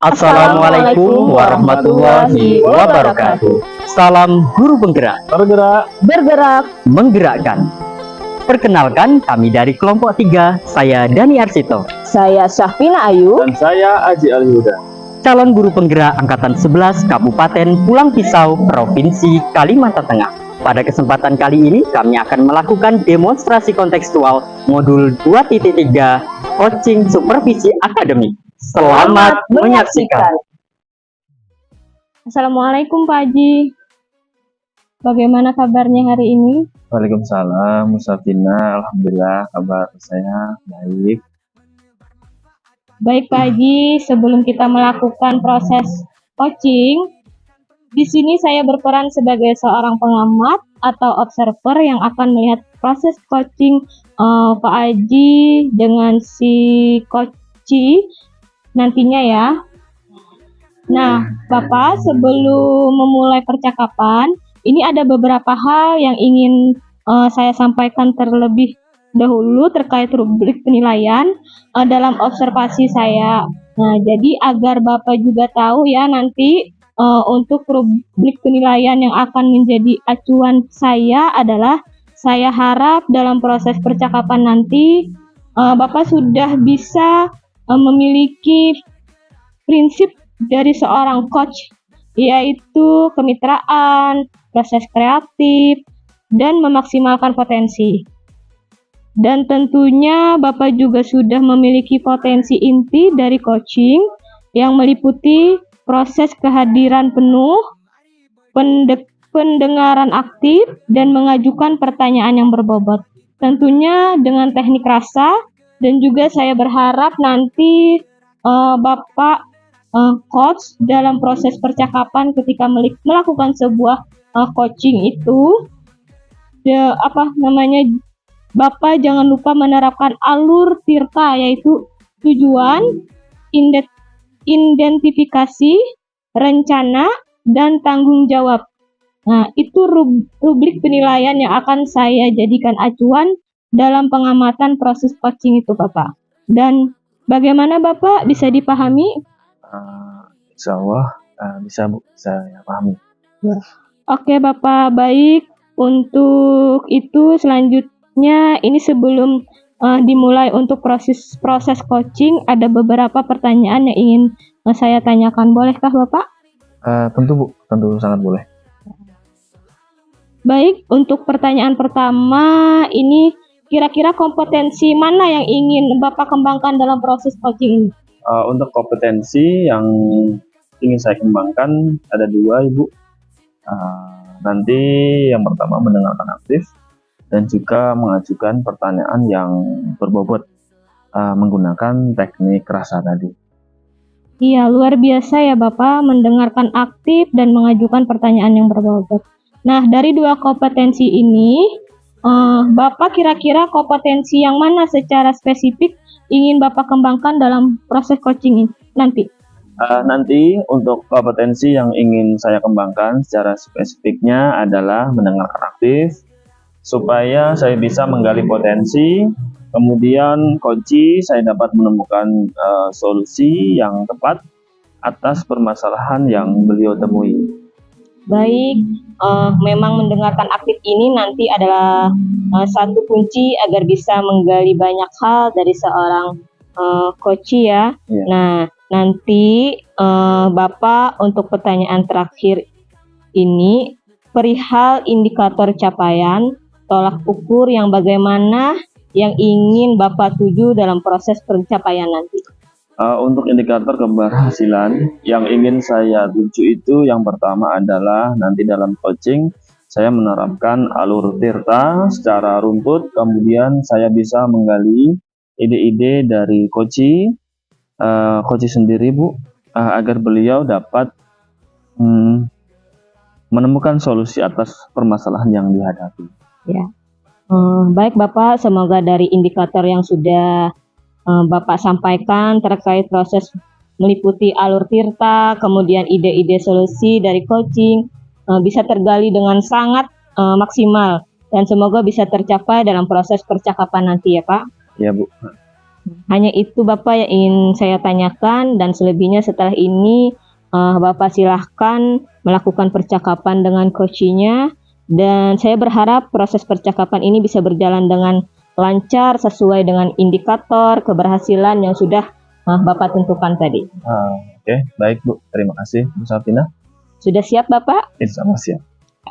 Assalamualaikum warahmatullahi wabarakatuh. Salam guru penggerak, Bergerak. menggerakkan. Perkenalkan, kami dari kelompok 3, saya Dani Arsito, Saya Syafina Ayu. Dan saya Aji Alhuda. calon guru penggerak angkatan 11 Kabupaten Pulang Pisau, Provinsi Kalimantan Tengah. Pada kesempatan kali ini, kami akan melakukan demonstrasi kontekstual modul 2.3 Coaching Supervisi Akademik. Selamat menyaksikan. Assalamualaikum Pak Haji. Bagaimana kabarnya hari ini? Waalaikumsalam, Musafina. Alhamdulillah, kabar saya baik. Baik Pak Haji, sebelum kita melakukan proses coaching, di sini saya berperan sebagai seorang pengamat atau observer yang akan melihat proses coaching Pak Haji dengan si coachee nantinya ya. Nah, Bapak, sebelum memulai percakapan, ini ada beberapa hal yang ingin saya sampaikan terlebih dahulu terkait rubrik penilaian dalam observasi saya. Nah, jadi agar Bapak juga tahu ya nanti untuk rubrik penilaian yang akan menjadi acuan saya adalah saya harap dalam proses percakapan nanti Bapak sudah bisa memiliki prinsip dari seorang coach, yaitu kemitraan, proses kreatif, dan memaksimalkan potensi. Dan tentunya Bapak juga sudah memiliki potensi inti dari coaching yang meliputi proses kehadiran penuh, pendengaran aktif, dan mengajukan pertanyaan yang berbobot. Tentunya dengan teknik rasa, dan juga saya berharap nanti Bapak coach dalam proses percakapan ketika melakukan sebuah coaching itu Bapak jangan lupa menerapkan alur tirta, yaitu tujuan, identifikasi, rencana, dan tanggung jawab. Nah, itu rubrik penilaian yang akan saya jadikan acuan dalam pengamatan proses coaching itu, Bapak. Dan bagaimana Bapak bisa dipahami? Insya Allah bisa saya pahami. Oke Bapak, baik. Untuk itu selanjutnya ini sebelum dimulai untuk proses coaching, ada beberapa pertanyaan yang ingin saya tanyakan. Bolehkah Bapak? Tentu Bu, tentu sangat boleh. Baik, untuk pertanyaan pertama ini kira-kira kompetensi mana yang ingin Bapak kembangkan dalam proses coaching ini? Untuk kompetensi yang ingin saya kembangkan ada 2, Ibu. Nanti yang pertama mendengarkan aktif dan juga mengajukan pertanyaan yang berbobot menggunakan teknik rasa tadi. Iya, luar biasa ya Bapak, mendengarkan aktif dan mengajukan pertanyaan yang berbobot. Nah, dari 2 kompetensi ini, Bapak kira-kira kompetensi yang mana secara spesifik ingin Bapak kembangkan dalam proses coaching ini nanti? Nanti untuk kompetensi yang ingin saya kembangkan secara spesifiknya adalah mendengarkan aktif, supaya saya bisa menggali potensi, kemudian coaching saya dapat menemukan solusi yang tepat atas permasalahan yang beliau temui. Baik, memang mendengarkan aktif ini nanti adalah satu kunci agar bisa menggali banyak hal dari seorang coachee ya. Iya. Nah, nanti Bapak untuk pertanyaan terakhir ini perihal indikator capaian, tolak ukur yang bagaimana yang ingin Bapak tuju dalam proses pencapaian nanti. Untuk indikator keberhasilan yang ingin saya tuju itu yang pertama adalah nanti dalam coaching saya menerapkan alur tirta secara runtut, kemudian saya bisa menggali ide-ide dari coaching sendiri Bu, agar beliau dapat menemukan solusi atas permasalahan yang dihadapi. Ya. Baik Bapak, semoga dari indikator yang sudah Bapak sampaikan terkait proses meliputi alur tirta, kemudian ide-ide solusi dari coaching bisa tergali dengan sangat maksimal dan semoga bisa tercapai dalam proses percakapan nanti ya Pak. Ya Bu. Hanya itu Bapak yang ingin saya tanyakan, dan selebihnya setelah ini Bapak silahkan melakukan percakapan dengan coachnya, dan saya berharap proses percakapan ini bisa berjalan dengan lancar sesuai dengan indikator keberhasilan yang sudah Bapak tentukan tadi. Oke, baik Bu. Terima kasih Bu Safina. Sudah siap Bapak? Insya Allah siap.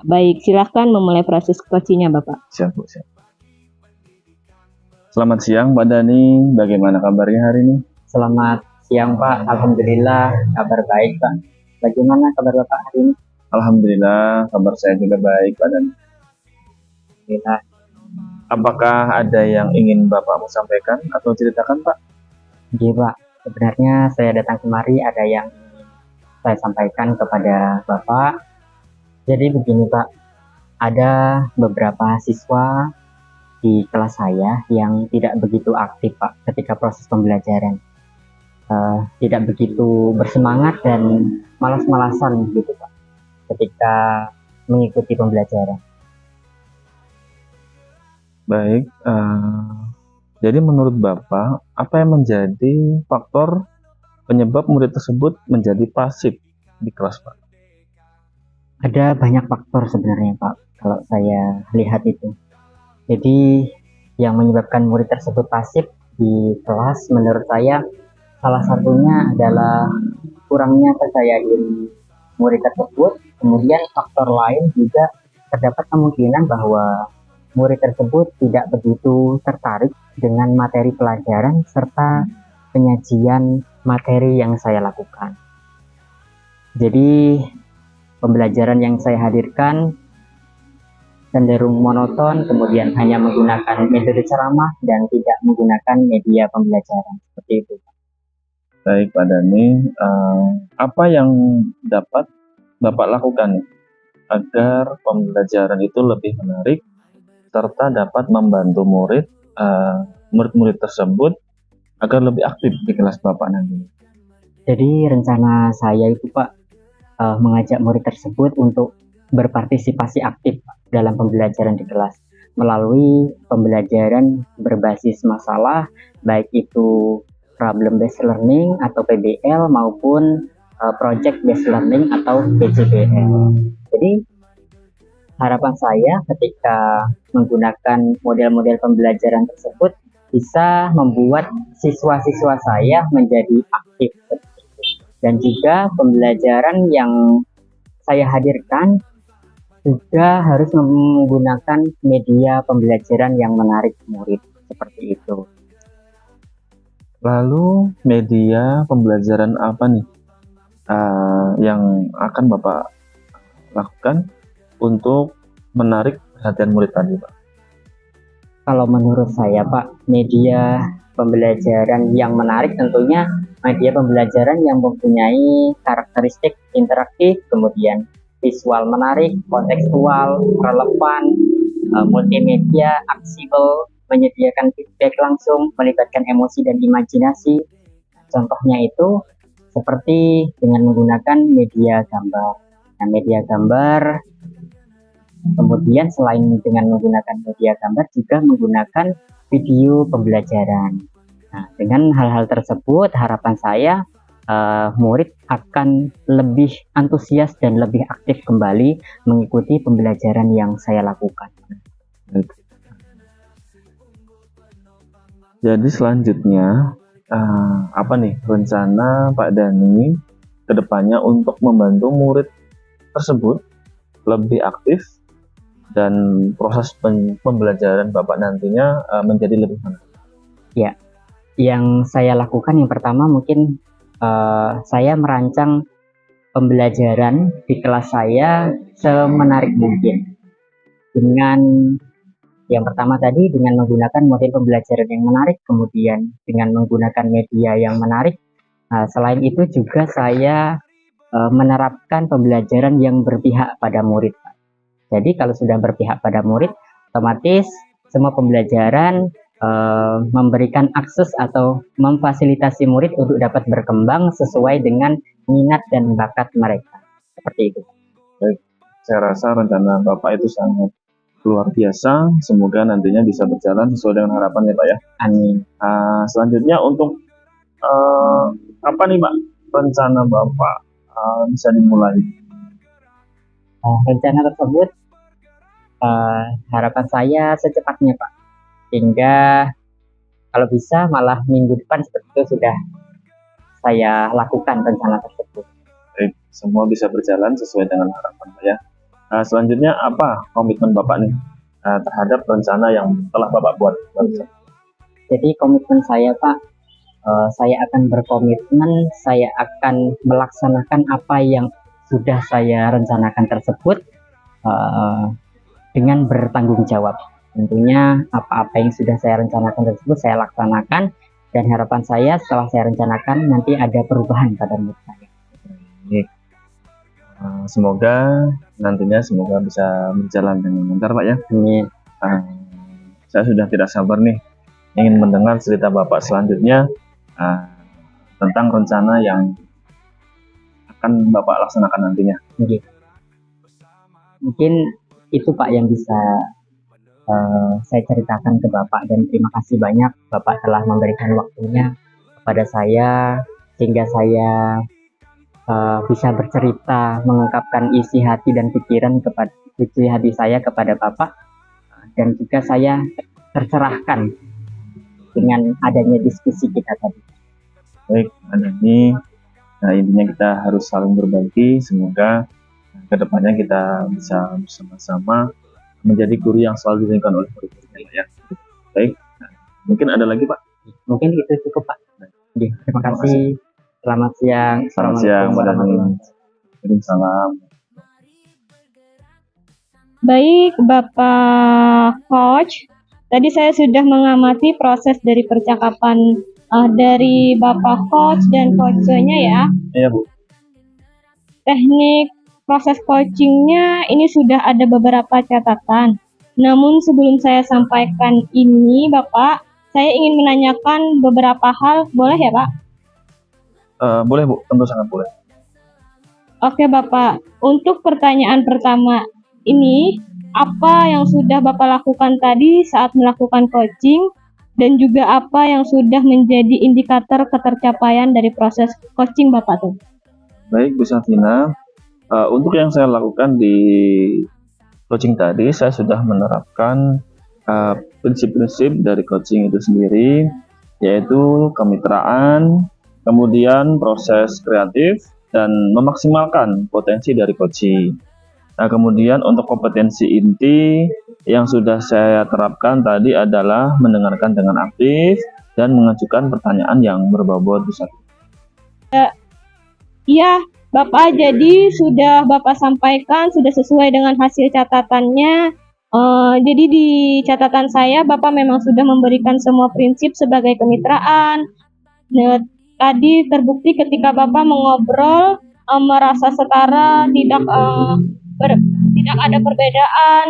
Baik, silahkan memulai proses coachingnya Bapak. Siap Bu, siap. Selamat siang Pak Dani, bagaimana kabarnya hari ini? Selamat siang Pak, Alhamdulillah kabar baik Pak. Bagaimana kabar Bapak hari ini? Alhamdulillah, kabar saya juga baik Pak Dani. Alhamdulillah. Apakah ada yang ingin Bapak mau sampaikan atau ceritakan Pak? Iya Pak, sebenarnya saya datang kemari ada yang ingin saya sampaikan kepada Bapak. Jadi begini Pak, ada beberapa siswa di kelas saya yang tidak begitu aktif Pak ketika proses pembelajaran. Tidak begitu bersemangat dan malas-malasan gitu Pak ketika mengikuti pembelajaran. Baik, jadi menurut Bapak, apa yang menjadi faktor penyebab murid tersebut menjadi pasif di kelas Pak? Ada banyak faktor sebenarnya Pak, kalau saya lihat itu. Jadi yang menyebabkan murid tersebut pasif di kelas menurut saya salah satunya adalah kurangnya percaya diri murid tersebut. Kemudian faktor lain juga terdapat kemungkinan bahwa murid tersebut tidak begitu tertarik dengan materi pelajaran serta penyajian materi yang saya lakukan. Jadi pembelajaran yang saya hadirkan cenderung monoton, kemudian hanya menggunakan metode ceramah dan tidak menggunakan media pembelajaran seperti itu. Baik Pak Dani, apa yang dapat Bapak lakukan agar pembelajaran itu lebih menarik serta dapat membantu murid-murid tersebut agar lebih aktif di kelas Bapak nanti? Jadi rencana saya itu Pak, mengajak murid tersebut untuk berpartisipasi aktif dalam pembelajaran di kelas melalui pembelajaran berbasis masalah, baik itu problem based learning atau PBL maupun project based learning atau PJBL. Jadi harapan saya ketika menggunakan model-model pembelajaran tersebut bisa membuat siswa-siswa saya menjadi aktif, dan juga pembelajaran yang saya hadirkan juga harus menggunakan media pembelajaran yang menarik murid, seperti itu. Lalu media pembelajaran apa nih yang akan Bapak lakukan untuk menarik perhatian murid tadi Pak? Kalau menurut saya Pak, media pembelajaran yang menarik tentunya media pembelajaran yang mempunyai karakteristik interaktif, kemudian visual menarik, kontekstual, relevan, multimedia, aksibel, menyediakan feedback langsung, melibatkan emosi dan imajinasi. Contohnya itu seperti dengan menggunakan media gambar. Nah, media gambar, kemudian selain dengan menggunakan media gambar juga menggunakan video pembelajaran. Nah, dengan hal-hal tersebut harapan saya murid akan lebih antusias dan lebih aktif kembali mengikuti pembelajaran yang saya lakukan. Jadi selanjutnya apa nih rencana Pak Dani ke depannya untuk membantu murid tersebut lebih aktif dan proses pembelajaran Bapak nantinya menjadi lebih menarik? Ya, yang saya lakukan yang pertama mungkin saya merancang pembelajaran di kelas saya semenarik mungkin. Dengan yang pertama tadi dengan menggunakan model pembelajaran yang menarik, kemudian dengan menggunakan media yang menarik. Selain itu juga saya menerapkan pembelajaran yang berpihak pada murid. Jadi kalau sudah berpihak pada murid, otomatis semua pembelajaran memberikan akses atau memfasilitasi murid untuk dapat berkembang sesuai dengan minat dan bakat mereka. Seperti itu. Baik, saya rasa rencana Bapak itu sangat luar biasa. Semoga nantinya bisa berjalan sesuai dengan harapan ya Pak ya. Amin. Selanjutnya untuk apa nih Pak rencana Bapak bisa dimulai? Rencana tersebut harapan saya secepatnya Pak, hingga kalau bisa malah minggu depan seperti itu sudah saya lakukan rencana tersebut. Baik, semua bisa berjalan sesuai dengan harapan Pak ya. Selanjutnya apa komitmen Bapak nih terhadap rencana yang telah Bapak buat? Jadi komitmen saya Pak, saya akan berkomitmen, saya akan melaksanakan apa yang sudah saya rencanakan tersebut dengan bertanggung jawab. Tentunya apa-apa yang sudah saya rencanakan tersebut saya laksanakan, dan harapan saya setelah saya rencanakan nanti ada perubahan pada menurut saya. Semoga nantinya bisa berjalan dengan lancar Pak ya. Amin. Saya sudah tidak sabar nih ingin mendengar cerita Bapak selanjutnya tentang rencana yang akan Bapak laksanakan nantinya. Mungkin itu Pak yang bisa saya ceritakan ke Bapak, dan terima kasih banyak Bapak telah memberikan waktunya kepada saya sehingga saya bisa bercerita, mengungkapkan isi hati dan pikiran isi hati saya kepada Bapak, dan juga saya tercerahkan dengan adanya diskusi kita tadi. Baik, ini intinya kita harus saling berbagi. Semoga kedepannya kita bisa bersama-sama menjadi guru yang selalu diinginkan oleh murid-muridnya ya. Baik, mungkin ada lagi Pak? Mungkin itu cukup Pak. Terima kasih. Selamat siang. Selamat siang, Waalaikumsalam. Baik, Bapak Coach. Tadi saya sudah mengamati proses dari percakapan dari Bapak Coach dan coachnya ya. Iya Bu. Teknik proses coachingnya ini sudah ada beberapa catatan. Namun sebelum saya sampaikan ini, Bapak, saya ingin menanyakan beberapa hal. Boleh ya Pak? Boleh Bu, tentu sangat boleh. Oke Bapak, untuk pertanyaan pertama ini, apa yang sudah Bapak lakukan tadi saat melakukan coaching, dan juga apa yang sudah menjadi indikator ketercapaian dari proses coaching Bapak tuh? Baik Bu Safina, untuk yang saya lakukan di coaching tadi, saya sudah menerapkan prinsip-prinsip dari coaching itu sendiri, yaitu kemitraan, kemudian proses kreatif, dan memaksimalkan potensi dari coaching. Nah, kemudian untuk kompetensi inti yang sudah saya terapkan tadi adalah mendengarkan dengan aktif dan mengajukan pertanyaan yang berbobot. Iya, Bapak, jadi sudah Bapak sampaikan, sudah sesuai dengan hasil catatannya. Jadi di catatan saya, Bapak memang sudah memberikan semua prinsip sebagai kemitraan. Tadi terbukti ketika Bapak mengobrol, merasa setara, tidak ada perbedaan.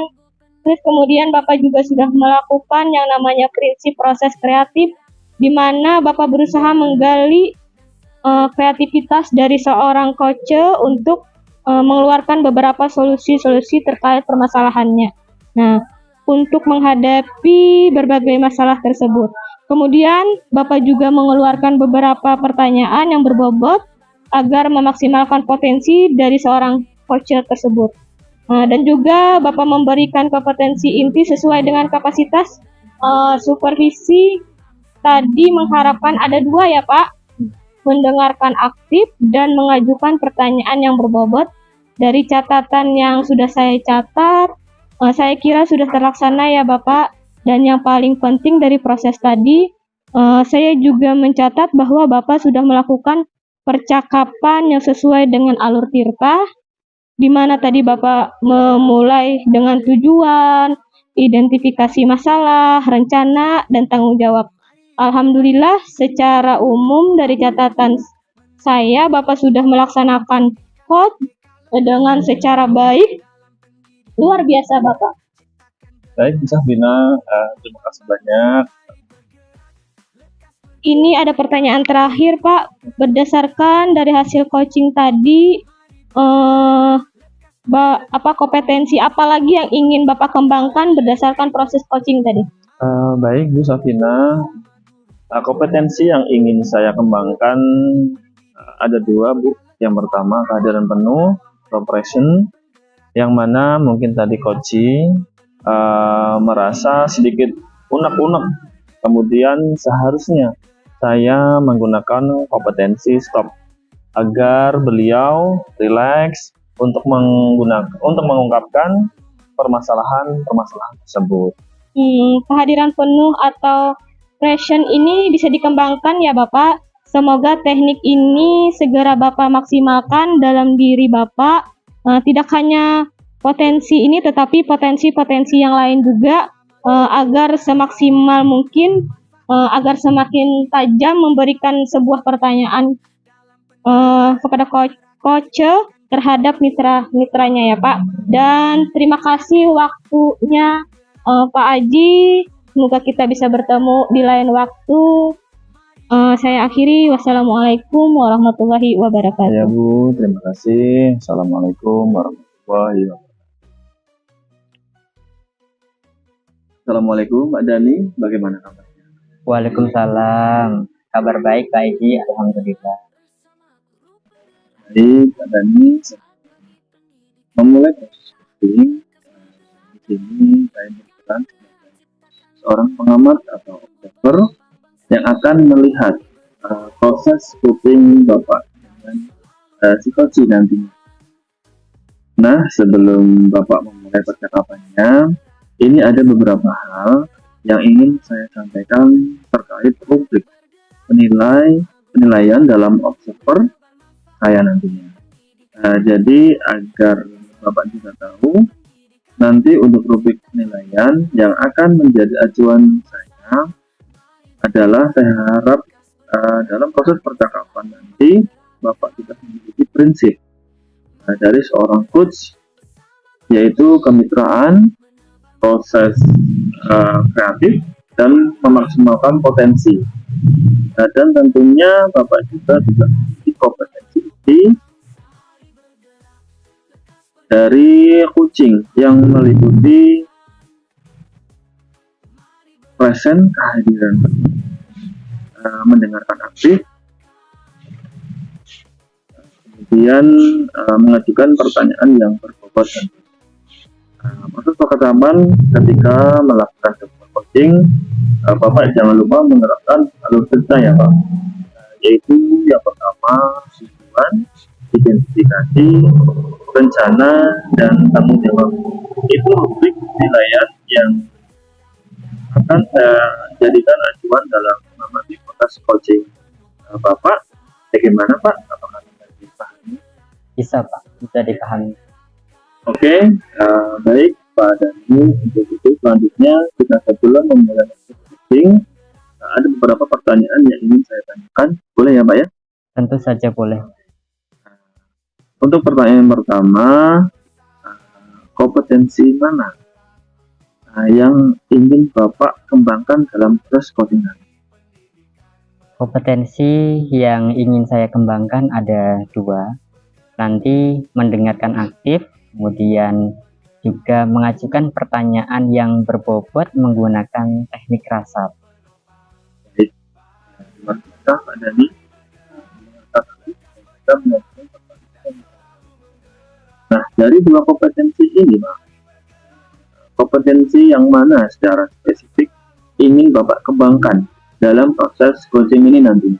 Terus kemudian Bapak juga sudah melakukan yang namanya prinsip proses kreatif, di mana Bapak berusaha menggali kreativitas dari seorang coach untuk mengeluarkan beberapa solusi-solusi terkait permasalahannya. Nah, untuk menghadapi berbagai masalah tersebut. Kemudian Bapak juga mengeluarkan beberapa pertanyaan yang berbobot agar memaksimalkan potensi dari seorang coach tersebut. Dan juga Bapak memberikan kompetensi inti sesuai dengan kapasitas supervisi. Tadi mengharapkan ada 2 ya Pak, mendengarkan aktif dan mengajukan pertanyaan yang berbobot. Dari catatan yang sudah saya catat, saya kira sudah terlaksana ya Bapak. Dan yang paling penting dari proses tadi, saya juga mencatat bahwa Bapak sudah melakukan percakapan yang sesuai dengan alur Tirta, di mana tadi Bapak memulai dengan tujuan, identifikasi masalah, rencana, dan tanggung jawab. Alhamdulillah, secara umum dari catatan saya, Bapak sudah melaksanakan coach dengan secara baik. Luar biasa Bapak. Baik, bisa Bina, terima kasih banyak. Ini ada pertanyaan terakhir Pak. Berdasarkan dari hasil coaching tadi, kompetensi apa lagi yang ingin Bapak kembangkan berdasarkan proses coaching tadi? Baik Bu Safina, kompetensi yang ingin saya kembangkan ada dua Bu. Yang pertama kehadiran penuh, cooperation, yang mana mungkin tadi coaching merasa sedikit unek-unek, kemudian seharusnya saya menggunakan kompetensi stop agar beliau rileks untuk mengungkapkan permasalahan tersebut. Kehadiran penuh atau pression ini bisa dikembangkan ya Bapak. Semoga teknik ini segera Bapak maksimalkan dalam diri Bapak. Tidak hanya potensi ini tetapi potensi-potensi yang lain juga, agar semaksimal mungkin, agar semakin tajam memberikan sebuah pertanyaan kepada coach terhadap mitra-mitranya ya Pak. Dan terima kasih waktunya Pak Aji. Semoga kita bisa bertemu di lain waktu. Saya akhiri. Wassalamualaikum warahmatullahi wabarakatuh. Ya Bu, terima kasih. Assalamualaikum warahmatullahi wabarakatuh. Assalamualaikum Pak Dani, bagaimana kabarnya? Waalaikumsalam. Kabar baik Pak Iji, alhamdulillah. Baik Pak Dani, memulai proses coaching. Di sini saya berperan sebagai seorang pengamat atau observer yang akan melihat proses coaching Bapak dengan si coach nantinya. Nah, sebelum Bapak memulai percakapannya, ini ada beberapa hal yang ingin saya sampaikan terkait rubrik penilaian dalam observer saya nantinya. Jadi agar Bapak juga tahu, nanti untuk rubrik penilaian yang akan menjadi acuan saya adalah saya harap dalam proses percakapan nanti Bapak sudah memiliki prinsip dari seorang coach, yaitu kemitraan, proses kreatif, dan memaksimalkan potensi. Dan tentunya Bapak juga memiliki kompetensi ini dari coaching yang meliputi present, kehadiran, mendengarkan aktif, kemudian mengajukan pertanyaan yang berbobot. Proses percakapan ketika melakukan sebuah coaching, Bapak jangan lupa menerapkan alur cerita ya Pak, yaitu yang pertama tujuan, identifikasi, rencana, dan tanggung jawab. Itu rubrik penilaian yang akan saya jadikan acuan dalam mengamati proses coaching Bapak. Bagaimana Pak? Apakah bisa dipahami? Bisa Pak, bisa dipahami. Oke, baik Pak Dani. Untuk itu selanjutnya kita sebelum memulai coaching, ada beberapa pertanyaan yang ingin saya tanyakan. Boleh ya Pak ya? Tentu saja boleh. Untuk pertanyaan pertama, kompetensi mana yang ingin Bapak kembangkan dalam proses coaching? Kompetensi yang ingin saya kembangkan ada dua. Nanti mendengarkan aktif, kemudian juga mengajukan pertanyaan yang berbobot menggunakan teknik rasap. Baik, terima kasih Pak Dani. Nah, dari dua kompetensi ini, Pak, kompetensi yang mana secara spesifik ingin Bapak kembangkan dalam proses coaching ini nanti?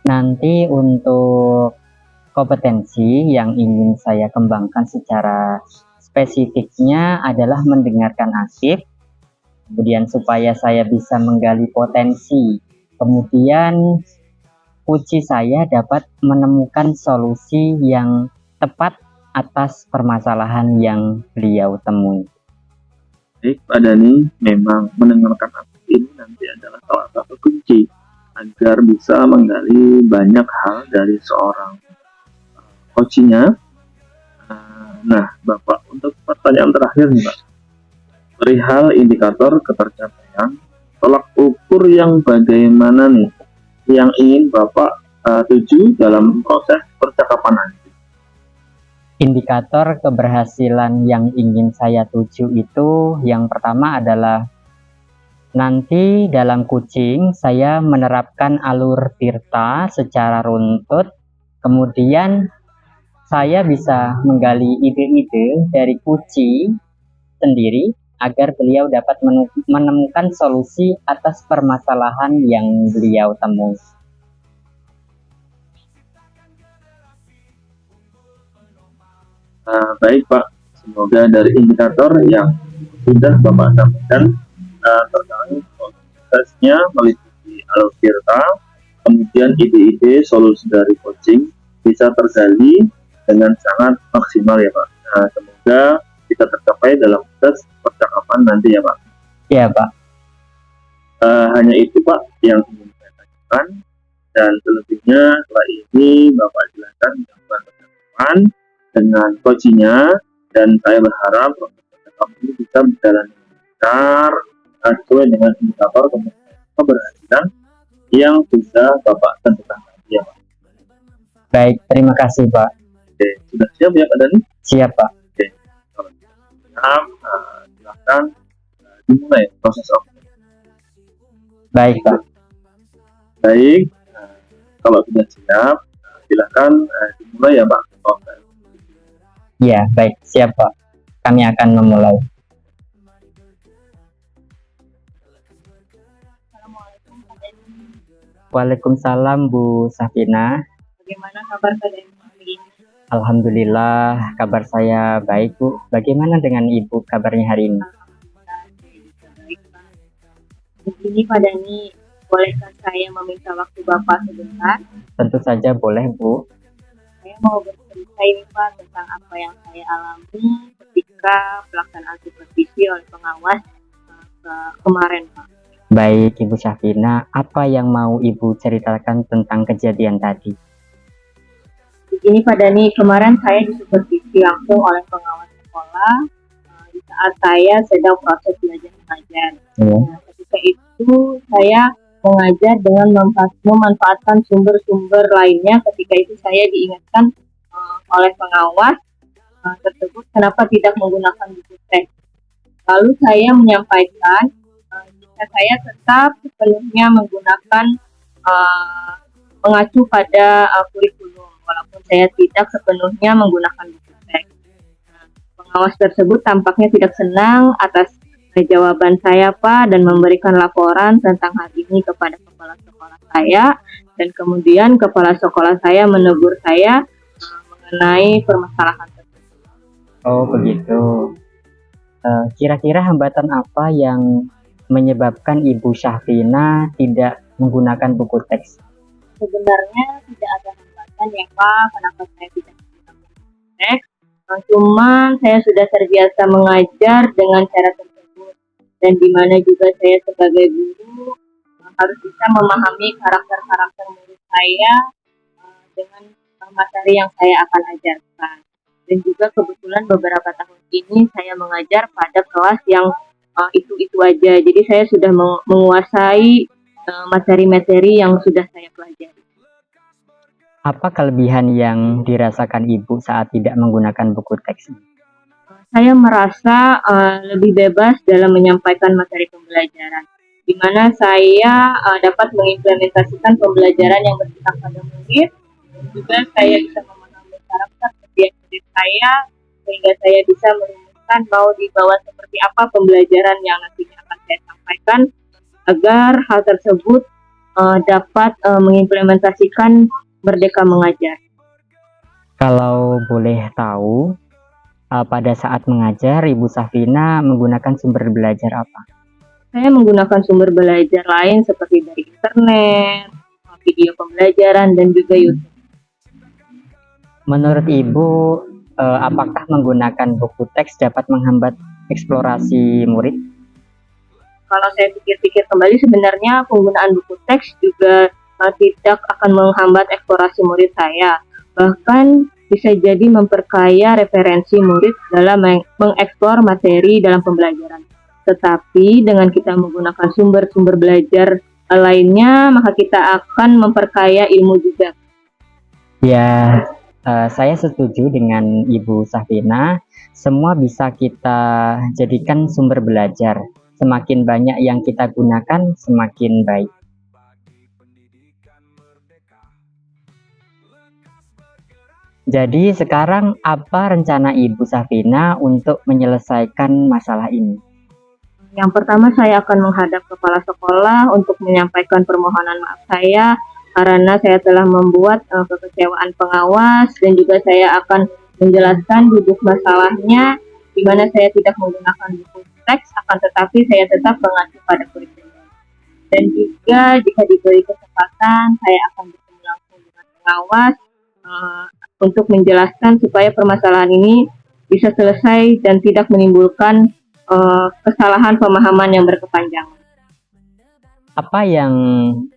Nanti untuk kompetensi yang ingin saya kembangkan secara spesifiknya adalah mendengarkan aktif, kemudian supaya saya bisa menggali potensi, kemudian kunci saya dapat menemukan solusi yang tepat atas permasalahan yang beliau temui. Baik Pak Dani, memang mendengarkan aktif ini nanti adalah salah satu kunci agar bisa menggali banyak hal dari seorang coachingnya. Nah Bapak, untuk pertanyaan terakhir nih Pak, perihal indikator ketercapaian tolak ukur yang bagaimana nih yang ingin Bapak tuju dalam proses percakapan nanti? Indikator keberhasilan yang ingin saya tuju itu yang pertama adalah nanti dalam coaching saya menerapkan alur tirta secara runtut, kemudian saya bisa menggali ide-ide dari coaching sendiri agar beliau dapat menemukan solusi atas permasalahan yang beliau temui. Baik Pak, semoga dari indikator yang sudah Bapak sampaikan terkait prosesnya meliputi alur tirta, kemudian ide-ide solusi dari coaching bisa tergali dengan sangat maksimal ya Pak. Semoga bisa tercapai dalam proses percakapan nanti ya Pak. Ya Pak. Hanya itu Pak yang ingin saya tanyakan, dan selebihnya setelah ini Bapak silakan melakukan percakapan dengan coachingnya, dan saya berharap proses percakapan ini bisa berjalan lancar sesuai dengan indikator keberhasilan yang sudah Bapak tentukan tadi ya Pak. Baik, terima kasih Pak. Oke, sudah siap ya Pak Dani? Siap Pak. Oke, kalau siap, silakan dimulai proses operasi. Baik Pak. Baik, kalau sudah siap, silakan dimulai ya Pak. Ya, baik, siap Pak. Kami akan memulai. Waalaikumsalam Bu Safina. Bagaimana kabar kalian hari ini? Alhamdulillah, kabar saya baik Bu. Bagaimana dengan Ibu kabarnya hari ini? Baik, Pak. Begini Pak Dani, bolehkah saya meminta waktu Bapak sebentar? Tentu saja boleh Bu. Saya mau bercerita ini Pak tentang apa yang saya alami ketika pelaksanaan supervisi oleh pengawas kemarin Pak. Baik Ibu Syafina, apa yang mau Ibu ceritakan tentang kejadian tadi? Begini Pak Dani, kemarin saya disupervisi langsung oleh pengawas sekolah di saat saya sedang proses belajar mengajar. Nah, ketika itu saya mengajar dengan memanfaatkan sumber-sumber lainnya. Ketika itu saya diingatkan oleh pengawas tersebut kenapa tidak menggunakan buku teks. Lalu saya menyampaikan jika saya tetap sepenuhnya menggunakan mengacu pada kurikulum, walaupun saya tidak sepenuhnya menggunakan buku teks. Pengawas tersebut tampaknya tidak senang atas jawaban saya Pak, dan memberikan laporan tentang hal ini kepada kepala sekolah saya, dan kemudian kepala sekolah saya menegur saya mengenai permasalahan tersebut. Oh begitu. Kira-kira hambatan apa yang menyebabkan Ibu Syafina tidak menggunakan buku teks? Sebenarnya tidak ada hambatan ya Pak, kenapa saya tidak menggunakan buku teks. Cuman saya sudah terbiasa mengajar dengan cara tersebut, dan di mana juga saya sebagai guru harus bisa memahami karakter-karakter murid saya dengan materi yang saya akan ajarkan. Dan juga kebetulan beberapa tahun ini saya mengajar pada kelas yang itu-itu aja, jadi saya sudah menguasai materi-materi yang sudah saya pelajari. Apa kelebihan yang dirasakan Ibu saat tidak menggunakan buku teks? Saya merasa lebih bebas dalam menyampaikan materi pembelajaran, di mana saya dapat mengimplementasikan pembelajaran yang bersifat pada murid. Juga saya bisa memahami karakter setiap murid saya, sehingga saya bisa merumuskan mau dibawa seperti apa pembelajaran yang nantinya akan saya sampaikan, agar hal tersebut dapat mengimplementasikan Merdeka Mengajar. Kalau boleh tahu, pada saat mengajar Ibu Syafina menggunakan sumber belajar apa? Saya menggunakan sumber belajar lain seperti dari internet, video pembelajaran, dan juga YouTube. Menurut Ibu, apakah menggunakan buku teks dapat menghambat eksplorasi murid? Kalau saya pikir-pikir kembali, sebenarnya penggunaan buku teks juga tidak akan menghambat eksplorasi murid saya. Bahkan bisa jadi memperkaya referensi murid dalam mengeksplor materi dalam pembelajaran. Tetapi dengan kita menggunakan sumber-sumber belajar lainnya, maka kita akan memperkaya ilmu juga. Ya, Saya setuju dengan Ibu Safina. Semua bisa kita jadikan sumber belajar. Semakin banyak yang kita gunakan, semakin baik. Jadi sekarang apa rencana Ibu Safina untuk menyelesaikan masalah ini? Yang pertama, saya akan menghadap kepala sekolah untuk menyampaikan permohonan maaf saya karena saya telah membuat kekecewaan pengawas, dan juga saya akan menjelaskan duduk masalahnya di mana saya tidak menggunakan buku teks, akan tetapi saya tetap mengacu pada kurikulum. Dan juga jika diberi kesempatan, saya akan bertemu langsung dengan pengawas untuk menjelaskan supaya permasalahan ini bisa selesai dan tidak menimbulkan kesalahan pemahaman yang berkepanjangan. Apa yang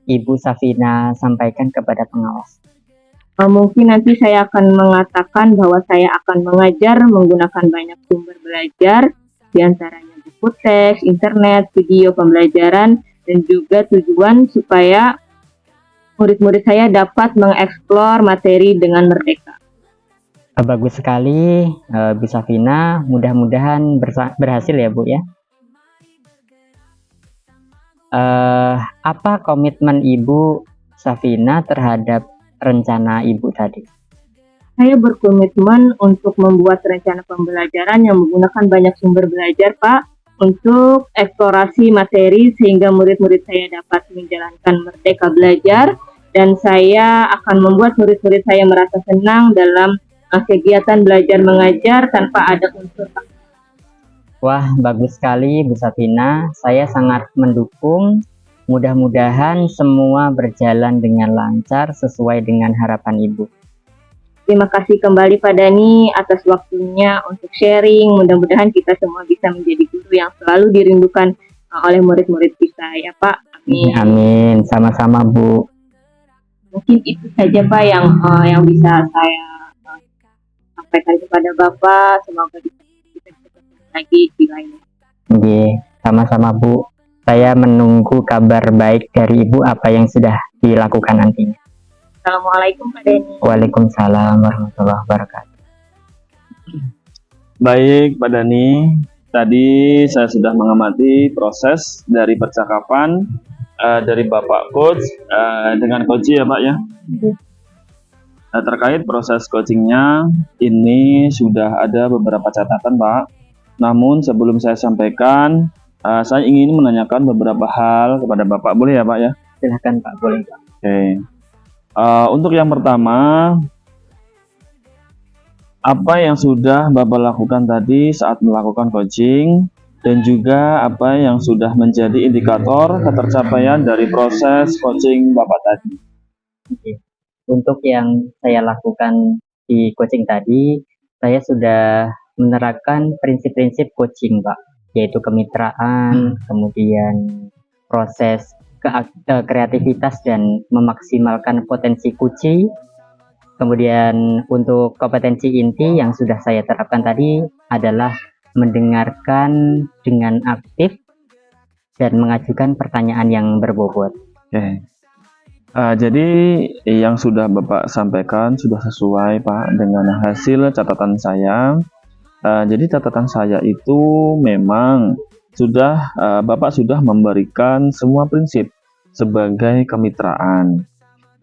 Ibu Safina sampaikan kepada pengawas? Mungkin nanti saya akan mengatakan bahwa saya akan mengajar menggunakan banyak sumber belajar, diantaranya buku teks, internet, video pembelajaran, dan juga tujuan supaya murid-murid saya dapat mengeksplor materi dengan merdeka. Bagus sekali, Bu Safina. Mudah-mudahan berhasil ya, Bu ya. Apa komitmen Ibu Safina terhadap rencana Ibu tadi? Saya berkomitmen untuk membuat rencana pembelajaran yang menggunakan banyak sumber belajar, Pak, untuk eksplorasi materi sehingga murid-murid saya dapat menjalankan merdeka belajar, dan saya akan membuat murid-murid saya merasa senang dalam kegiatan belajar mengajar tanpa ada unsur. Wah, bagus sekali Bu Safina. Saya sangat mendukung. Mudah-mudahan semua berjalan dengan lancar sesuai dengan harapan Ibu. Terima kasih kembali Pak Dani atas waktunya untuk sharing. Mudah-mudahan kita semua bisa menjadi guru yang selalu dirindukan oleh murid-murid kita ya Pak. Amin. Amin. Sama-sama Bu. Mungkin itu saja Pak yang bisa saya sampaikan kepada Bapak. Semoga kita bisa ketemu lagi di lain. Oke, sama-sama Bu. Saya menunggu kabar baik dari Ibu apa yang sudah dilakukan nantinya. Assalamualaikum Pak Deni. Waalaikumsalam warahmatullahi wabarakatuh. Baik Pak Dani, tadi saya sudah mengamati proses dari percakapan dari Bapak Coach dengan Coach ya Pak ya. Nah, terkait proses coachingnya ini sudah ada beberapa catatan Pak. Namun sebelum saya sampaikan, saya ingin menanyakan beberapa hal kepada Bapak, boleh ya Pak ya? Silakan Pak, boleh Pak. Oke. Untuk yang pertama, apa yang sudah Bapak lakukan tadi saat melakukan coaching, dan juga apa yang sudah menjadi indikator ketercapaian dari proses coaching Bapak tadi? Oke. Untuk yang saya lakukan di coaching tadi, saya sudah menerapkan prinsip-prinsip coaching, Pak, yaitu kemitraan, kemudian proses kreativitas dan memaksimalkan potensi kunci. Kemudian untuk kompetensi inti yang sudah saya terapkan tadi adalah mendengarkan dengan aktif dan mengajukan pertanyaan yang berbobot. Oke. Jadi yang sudah Bapak sampaikan sudah sesuai Pak dengan hasil catatan saya. Jadi catatan saya itu memang sudah Bapak sudah memberikan semua prinsip sebagai kemitraan.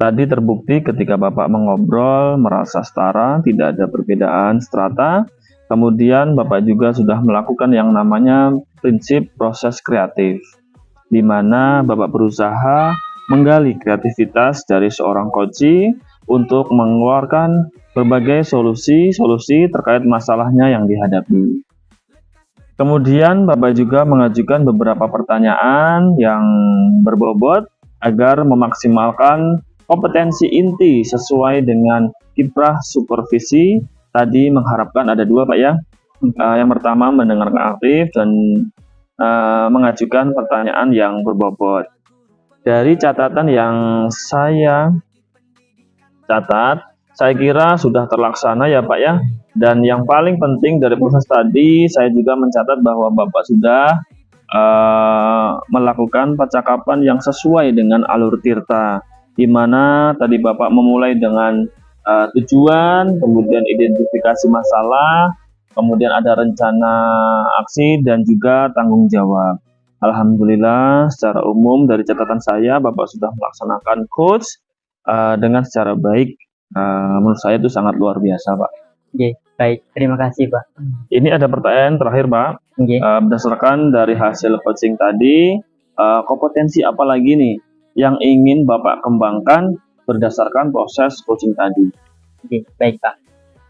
Tadi terbukti ketika Bapak mengobrol merasa setara, tidak ada perbedaan strata. Kemudian Bapak juga sudah melakukan yang namanya prinsip proses kreatif, di mana Bapak berusaha menggali kreativitas dari seorang coach untuk mengeluarkan berbagai solusi terkait masalahnya yang dihadapi. Kemudian Bapak juga mengajukan beberapa pertanyaan yang berbobot agar memaksimalkan kompetensi inti sesuai dengan kiprah supervisi. Tadi mengharapkan ada dua Pak ya. Yang pertama mendengarkan aktif dan mengajukan pertanyaan yang berbobot. Dari catatan yang saya catat, saya kira sudah terlaksana ya Pak ya. Dan yang paling penting dari proses tadi, saya juga mencatat bahwa Bapak sudah melakukan percakapan yang sesuai dengan alur Tirta, di mana tadi Bapak memulai dengan tujuan, kemudian identifikasi masalah, kemudian ada rencana aksi dan juga tanggung jawab. Alhamdulillah secara umum dari catatan saya Bapak sudah melaksanakan coach dengan secara baik. Menurut saya itu sangat luar biasa Pak. Oke, baik. Terima kasih, Pak. Ini ada pertanyaan terakhir Pak. Oke. Berdasarkan dari hasil coaching tadi, kompetensi apa lagi nih yang ingin Bapak kembangkan berdasarkan proses coaching tadi? Oke, baik Pak.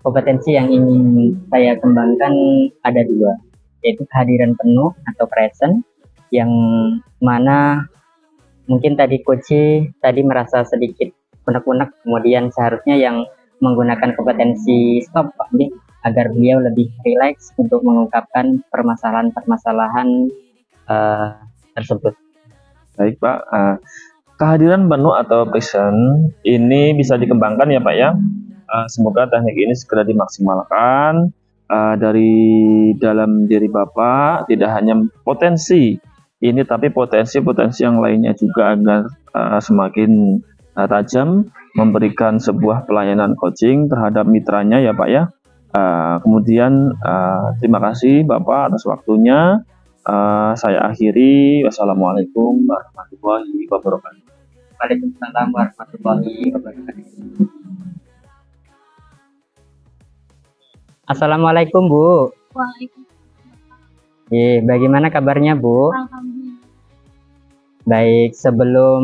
Kompetensi yang ingin saya kembangkan ada dua, yaitu kehadiran penuh atau present, yang mana mungkin tadi coach tadi merasa sedikit unek-unek, kemudian seharusnya yang menggunakan kompetensi stop Pak, agar beliau lebih rileks untuk mengungkapkan permasalahan-permasalahan tersebut. Baik Pak, kehadiran penuh atau present ini bisa dikembangkan ya Pak ya. Semoga teknik ini segera dimaksimalkan dari dalam diri Bapak, tidak hanya potensi ini tapi potensi-potensi yang lainnya juga agar semakin tajam memberikan sebuah pelayanan coaching terhadap mitranya ya Pak ya. Kemudian terima kasih Bapak atas waktunya. Saya akhiri. Wassalamualaikum warahmatullahi wabarakatuh. Waalaikumsalam warahmatullahi wabarakatuh. Assalamualaikum Bu. Waalaikumsalam. Bagaimana kabarnya Bu? Alhamdulillah. Baik, sebelum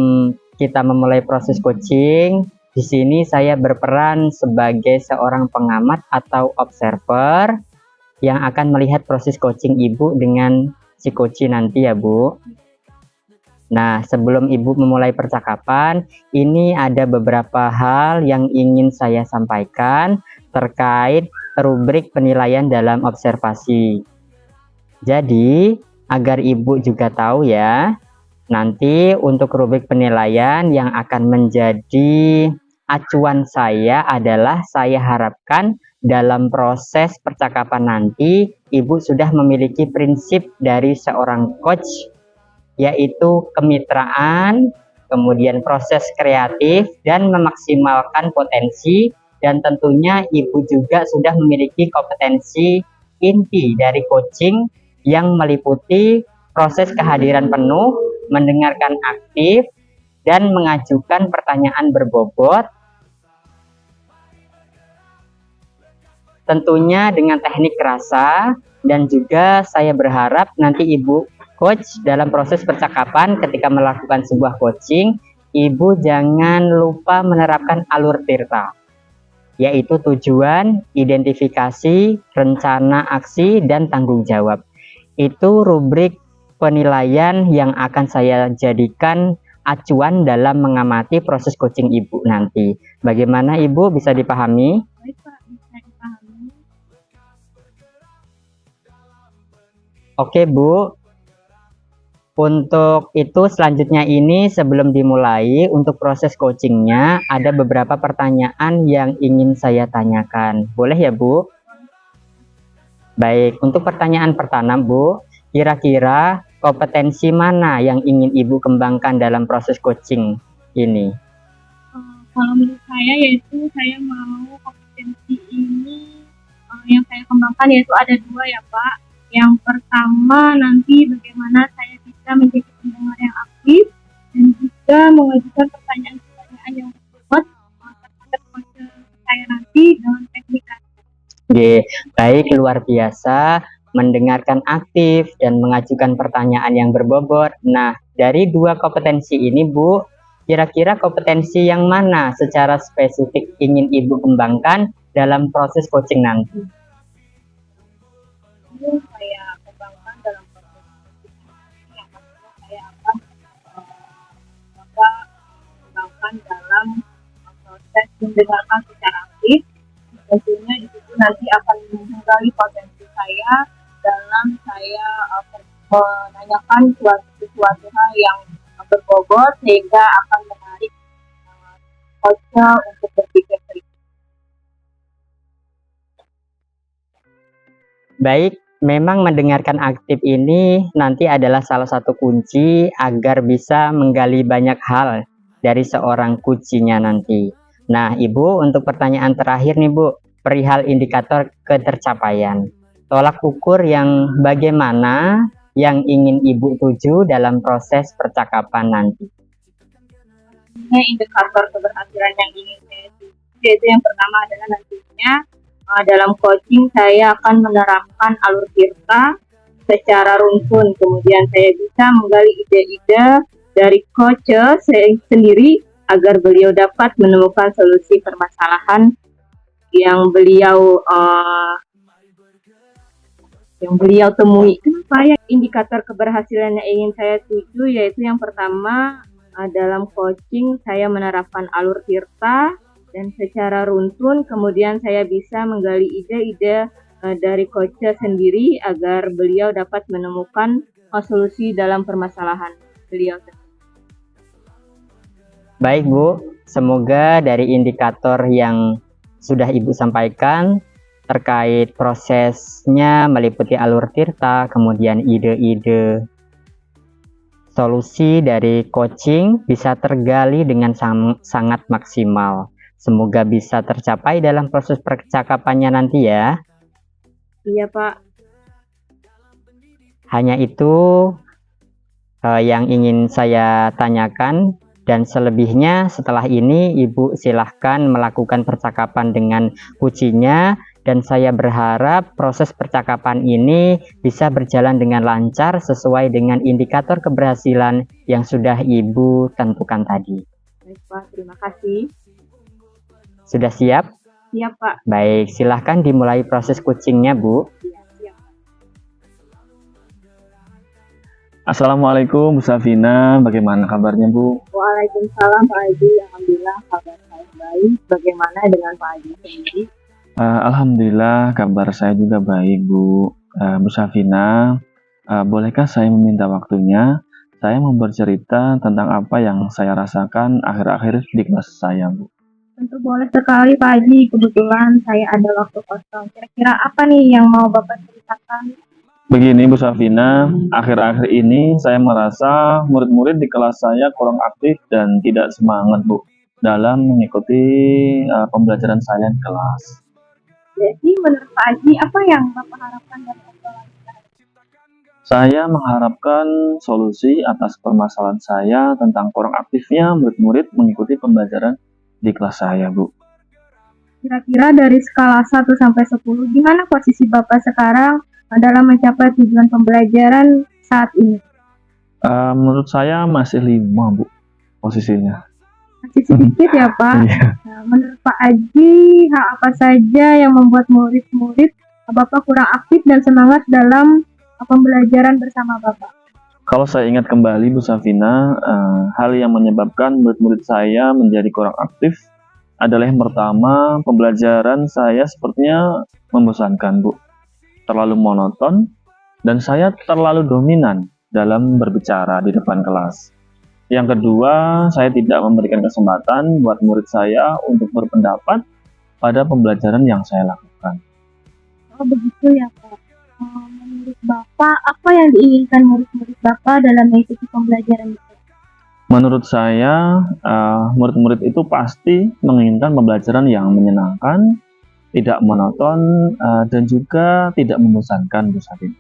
kita memulai proses coaching, di sini saya berperan sebagai seorang pengamat atau observer yang akan melihat proses coaching Ibu dengan si coach nanti ya Bu. Nah, sebelum Ibu memulai percakapan, ini ada beberapa hal yang ingin saya sampaikan terkait rubrik penilaian dalam observasi. Jadi, agar Ibu juga tahu ya, nanti untuk rubrik penilaian yang akan menjadi acuan saya adalah saya harapkan dalam proses percakapan nanti Ibu sudah memiliki prinsip dari seorang coach, yaitu kemitraan, kemudian proses kreatif dan memaksimalkan potensi, dan tentunya Ibu juga sudah memiliki kompetensi inti dari coaching yang meliputi proses kehadiran penuh, mendengarkan aktif, dan mengajukan pertanyaan berbobot, tentunya dengan teknik rasa. Dan juga saya berharap nanti Ibu coach dalam proses percakapan ketika melakukan sebuah coaching, Ibu jangan lupa menerapkan alur tirta, yaitu tujuan, identifikasi, rencana aksi, dan tanggung jawab. Itu rubrik penilaian yang akan saya jadikan acuan dalam mengamati proses coaching Ibu nanti. Bagaimana Ibu, bisa dipahami? Baik Pak, bisa dipahami. Oke Bu, untuk itu selanjutnya ini sebelum dimulai untuk proses coachingnya ada beberapa pertanyaan yang ingin saya tanyakan. Boleh ya Bu? Baik, untuk pertanyaan pertama Bu, kira-kira kompetensi mana yang ingin Ibu kembangkan dalam proses coaching ini? Kalau menurut saya yaitu saya mau kompetensi ini yang saya kembangkan yaitu ada dua ya Pak. Yang pertama nanti bagaimana saya bisa menjadi pendengar yang aktif dan juga mengajukan pertanyaan-pertanyaan yang berbobot terhadap coach saya nanti dengan teknik. Oke, baik, luar biasa, mendengarkan aktif dan mengajukan pertanyaan yang berbobot. Nah, dari dua kompetensi ini Bu, kira-kira kompetensi yang mana secara spesifik ingin Ibu kembangkan dalam proses coaching nanti? Ini saya kembangkan dalam proses ini yang pastinya saya akan kembangkan dalam proses mendengarkan secara aktif. Tentunya itu nanti akan menggali potensi saya dalam saya menanyakan sesuatu hal yang berbobot sehingga akan menarik coachnya untuk berpikir kritis. Baik, memang mendengarkan aktif ini nanti adalah salah satu kunci agar bisa menggali banyak hal dari seorang coachnya nanti. Nah, Ibu, untuk pertanyaan terakhir nih, Bu, perihal indikator ketercapaian. Tolak ukur yang bagaimana yang ingin Ibu tuju dalam proses percakapan nanti? Ini indikator keberhasilan yang ingin saya tuju, yaitu yang pertama adalah nantinya dalam coaching saya akan menerapkan alur Tirta secara runtun, kemudian saya bisa menggali ide-ide dari coach saya sendiri agar beliau dapat menemukan solusi permasalahan yang beliau temui. Kenapa ya indikator keberhasilan yang ingin saya tuju, yaitu yang pertama dalam coaching saya menerapkan alur Tirta dan secara runtun, kemudian saya bisa menggali ide-ide dari coach sendiri agar beliau dapat menemukan solusi dalam permasalahan beliau. Baik, Bu, semoga dari indikator yang sudah Ibu sampaikan terkait prosesnya meliputi alur Tirta, kemudian ide-ide solusi dari coaching bisa tergali dengan sangat maksimal. Semoga bisa tercapai dalam proses percakapannya nanti ya. Iya, Pak. Hanya itu yang ingin saya tanyakan, dan selebihnya setelah ini Ibu silahkan melakukan percakapan dengan kucinya, dan saya berharap proses percakapan ini bisa berjalan dengan lancar sesuai dengan indikator keberhasilan yang sudah Ibu tentukan tadi. Baik, Pak. Terima kasih. Sudah siap? Siap, Pak. Baik, silahkan dimulai proses coachingnya, Bu. Iya, siap. Assalamualaikum Bu Safina, bagaimana kabarnya Bu? Waalaikumsalam Pak Haji. Alhamdulillah kabar saya baik. Bagaimana dengan Pak Haji sendiri? Alhamdulillah kabar saya juga baik Bu. Bu Safina, bolehkah saya meminta waktunya? Saya mau bercerita tentang apa yang saya rasakan akhir-akhir di kelas saya Bu. Tentu boleh sekali Pak Haji. Kebetulan saya ada waktu kosong. Kira-kira apa nih yang mau Bapak ceritakan? Begini Bu Safina, akhir-akhir ini saya merasa murid-murid di kelas saya kurang aktif dan tidak semangat Bu dalam mengikuti pembelajaran saya di kelas. Jadi menurut Pak Haji, apa yang Bapak harapkan dari evaluasi saya? Saya mengharapkan solusi atas permasalahan saya tentang kurang aktifnya murid-murid mengikuti pembelajaran di kelas saya, Bu. Kira-kira dari skala 1 sampai 10, gimana posisi Bapak sekarang dalam mencapai tujuan pembelajaran saat ini? Menurut saya masih 5, Bu, posisinya. Masih sedikit ya Pak. Iya. Nah, menurut Pak Haji, hal apa saja yang membuat murid-murid Bapak kurang aktif dan semangat dalam pembelajaran bersama Bapak? Kalau saya ingat kembali Bu Safina, hal yang menyebabkan murid-murid saya menjadi kurang aktif adalah yang pertama, pembelajaran saya sepertinya membosankan Bu, terlalu monoton, dan saya terlalu dominan dalam berbicara di depan kelas. Yang kedua, saya tidak memberikan kesempatan buat murid saya untuk berpendapat pada pembelajaran yang saya lakukan. Oh begitu ya Pak. Menurut Bapak, apa yang diinginkan murid-murid Bapak dalam mengikuti pembelajaran itu? Menurut saya, murid-murid itu pasti menginginkan pembelajaran yang menyenangkan, tidak monoton, dan juga tidak membosankan, Bu Sabin.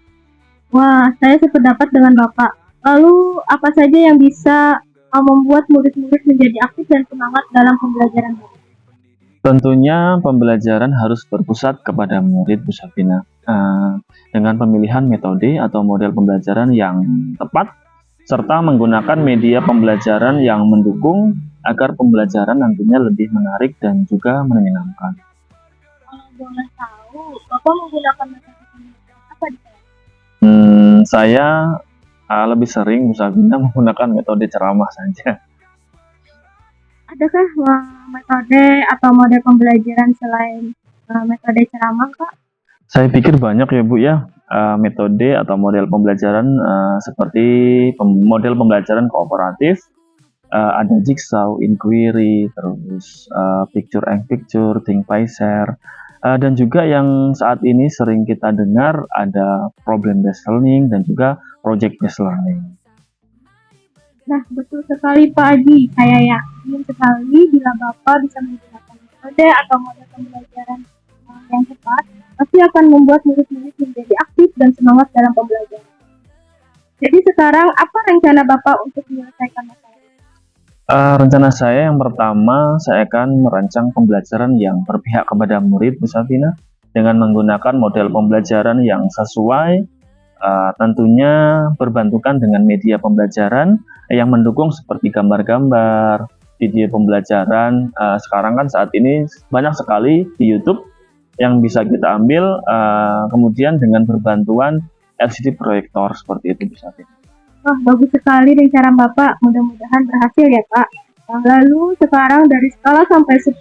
Wah, saya sependapat dengan Bapak. Lalu, apa saja yang bisa membuat murid-murid menjadi aktif dan semangat dalam pembelajaran Bapak? Tentunya pembelajaran harus berpusat kepada murid, Bu Sabina, dengan pemilihan metode atau model pembelajaran yang tepat, serta menggunakan media pembelajaran yang mendukung agar pembelajaran nantinya lebih menarik dan juga menyenangkan. Kalau boleh tahu, Bapak menggunakan metode pembelajaran apa di kelas? Saya lebih sering, Bu Sabina, menggunakan metode ceramah saja. Adakah metode atau model pembelajaran selain metode ceramah, Pak? Saya pikir banyak ya Bu ya, metode atau model pembelajaran seperti model pembelajaran kooperatif, ada jigsaw, inquiry, terus picture and picture, think by share, dan juga yang saat ini sering kita dengar ada problem based learning dan juga project based learning. Nah, betul sekali Pak Haji. Saya yakin sekali bila Bapak bisa menggunakan metode atau model pembelajaran yang tepat pasti akan membuat murid-murid menjadi aktif dan semangat dalam pembelajaran. Jadi sekarang apa rencana Bapak untuk menyelesaikan masalah ini? Rencana saya yang pertama, saya akan merancang pembelajaran yang berpihak kepada murid, Bu Safina, dengan menggunakan model pembelajaran yang sesuai, tentunya berbantukan dengan media pembelajaran yang mendukung seperti gambar-gambar, video pembelajaran. Sekarang kan saat ini banyak sekali di YouTube yang bisa kita ambil, kemudian dengan berbantuan LCD proyektor seperti itu bisa. Wah, bagus sekali rencana Bapak. Mudah-mudahan berhasil ya, Pak. Lalu sekarang dari skala sampai 10,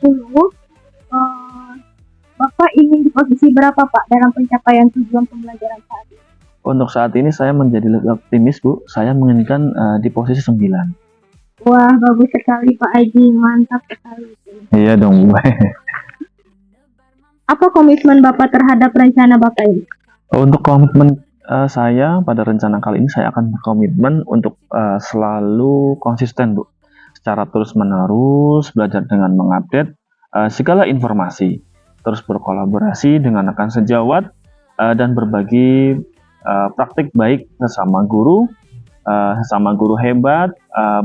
Bapak ingin di posisi berapa, Pak, dalam pencapaian tujuan pembelajaran saat ini? Untuk saat ini saya menjadi lebih optimis, Bu. Saya menginginkan di posisi 9. Wah, bagus sekali, Pak Aji. Mantap sekali. Iya dong, Bu. Apa komitmen Bapak terhadap rencana Bapak ini? Untuk komitmen saya pada rencana kali ini, saya akan berkomitmen untuk selalu konsisten, Bu, secara terus-menerus belajar dengan mengupdate segala informasi, terus berkolaborasi dengan rekan sejawat dan berbagi praktik baik sesama guru hebat,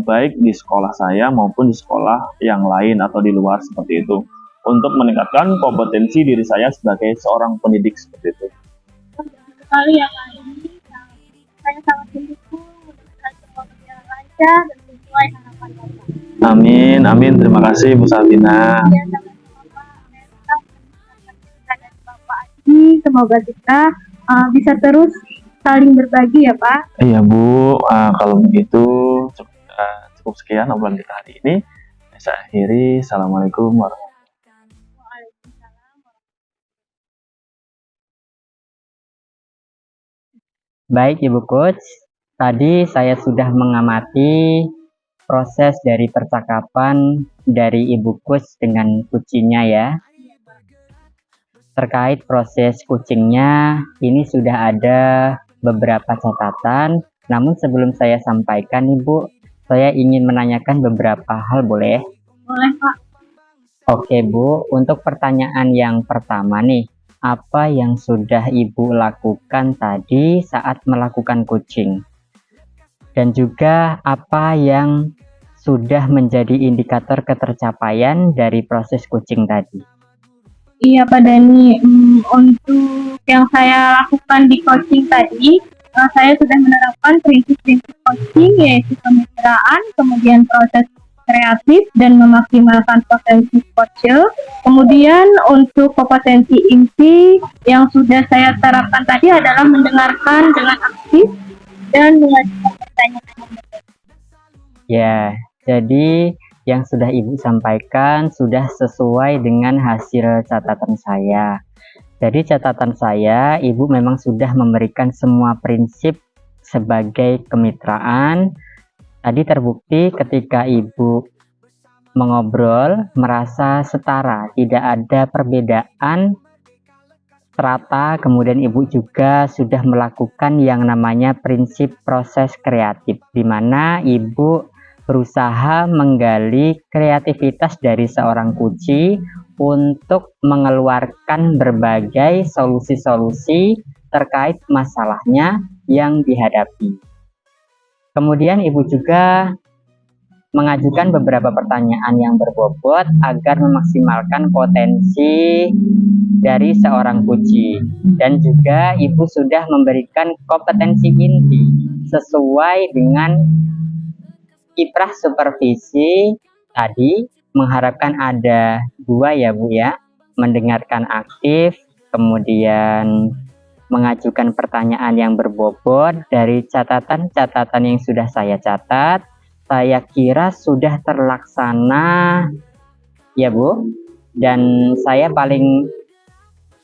baik di sekolah saya maupun di sekolah yang lain atau di luar seperti itu, untuk meningkatkan kompetensi diri saya sebagai seorang pendidik seperti itu. Sekali ya, Pak. Saya sangat mendukung mudah-mudahan semua berjalan lancar dan sesuai harapan Bapak. Amin, amin. Terima kasih, Bu Safina. Ya, sama-sama, Pak. Saya tetap mendengarkan cerita dari Bapak Aji. Semoga kita bisa terus saling berbagi ya, Pak. Iya, Bu. Kalau begitu cukup sekian obrolan kita hari ini. Saya akhiri. Assalamualaikum warahmatullahi wabarakatuh. Baik Ibu Coach, tadi saya sudah mengamati proses dari percakapan dari Ibu Coach dengan kucingnya ya. Terkait proses kucingnya, ini sudah ada beberapa catatan. Namun sebelum saya sampaikan Ibu, saya ingin menanyakan beberapa hal, boleh? Boleh, Pak. Oke Bu, untuk pertanyaan yang pertama nih, apa yang sudah Ibu lakukan tadi saat melakukan coaching? Dan juga apa yang sudah menjadi indikator ketercapaian dari proses coaching tadi? Iya, Pak Dani. Untuk yang saya lakukan di coaching tadi, saya sudah menerapkan prinsip-prinsip coaching, yaitu kemitraan, kemudian proses kreatif dan memaksimalkan potensi coach. Kemudian untuk kompetensi inti yang sudah saya terapkan tadi adalah mendengarkan dengan aktif dan mengajukan pertanyaan. Ya, jadi yang sudah Ibu sampaikan sudah sesuai dengan hasil catatan saya. Dari catatan saya, Ibu memang sudah memberikan semua prinsip sebagai kemitraan. Tadi terbukti ketika Ibu mengobrol, merasa setara, tidak ada perbedaan strata. Kemudian Ibu juga sudah melakukan yang namanya prinsip proses kreatif, di mana Ibu berusaha menggali kreativitas dari seorang kuci untuk mengeluarkan berbagai solusi-solusi terkait masalahnya yang dihadapi. Kemudian Ibu juga mengajukan beberapa pertanyaan yang berbobot agar memaksimalkan potensi dari seorang kuci. Dan juga Ibu sudah memberikan kompetensi inti sesuai dengan kiprah supervisi tadi, mengharapkan ada 2 ya Bu ya, mendengarkan aktif, kemudian mengajukan pertanyaan yang berbobot. Dari catatan-catatan yang sudah saya catat, saya kira sudah terlaksana ya Bu. Dan saya paling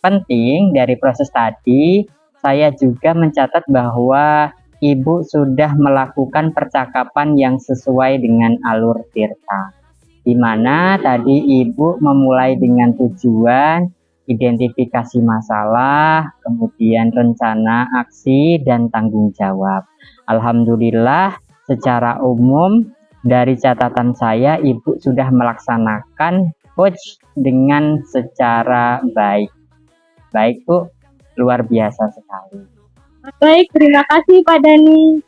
penting dari proses tadi, saya juga mencatat bahwa Ibu sudah melakukan percakapan yang sesuai dengan alur Tirta, di mana tadi Ibu memulai dengan tujuan, identifikasi masalah, kemudian rencana, aksi, dan tanggung jawab. Alhamdulillah, secara umum dari catatan saya, Ibu sudah melaksanakan coach dengan secara baik. Baik Bu, luar biasa sekali. Baik, terima kasih Pak Dani.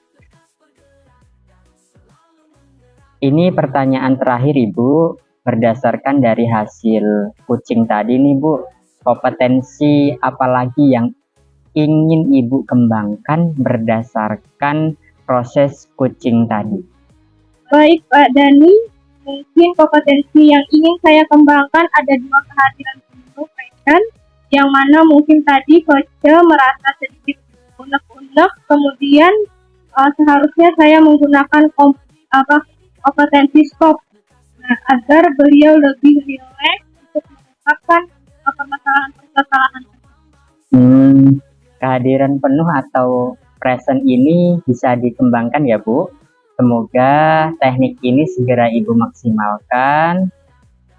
Ini pertanyaan terakhir Ibu, berdasarkan dari hasil coaching tadi nih Bu, kompetensi apalagi yang ingin Ibu kembangkan berdasarkan proses coaching tadi? Baik Pak Dani, mungkin kompetensi yang ingin saya kembangkan ada 2 kehadiran penuh passion, yang mana mungkin tadi coach merasa sedikit unek-unek, kemudian seharusnya saya menggunakan kompetensi stop agar beliau lebih rileks untuk mengungkapkan permasalahan-permasalahan. Kehadiran penuh atau present ini bisa dikembangkan ya Bu. Semoga teknik ini segera Ibu maksimalkan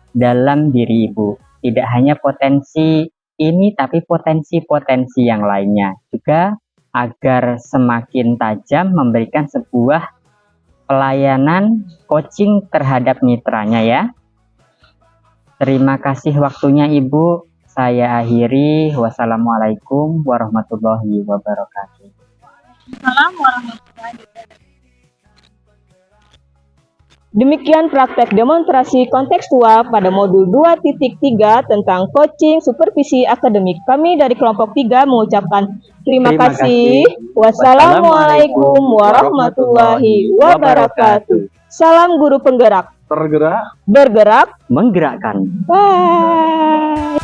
dalam diri Ibu. Tidak hanya potensi ini, tapi potensi-potensi yang lainnya juga, agar semakin tajam memberikan sebuah pelayanan coaching terhadap mitranya ya. Terima kasih waktunya Ibu. Saya akhiri. Wassalamualaikum warahmatullahi wabarakatuh. Assalamualaikum warahmatullahi wabarakatuh. Demikian praktek demonstrasi kontekstual pada modul 2.3 tentang coaching supervisi akademik. Kami dari kelompok 3 mengucapkan terima kasih. Wassalamualaikum warahmatullahi wabarakatuh. Salam guru penggerak. Tergerak, Bergerak. Menggerakkan. Bye.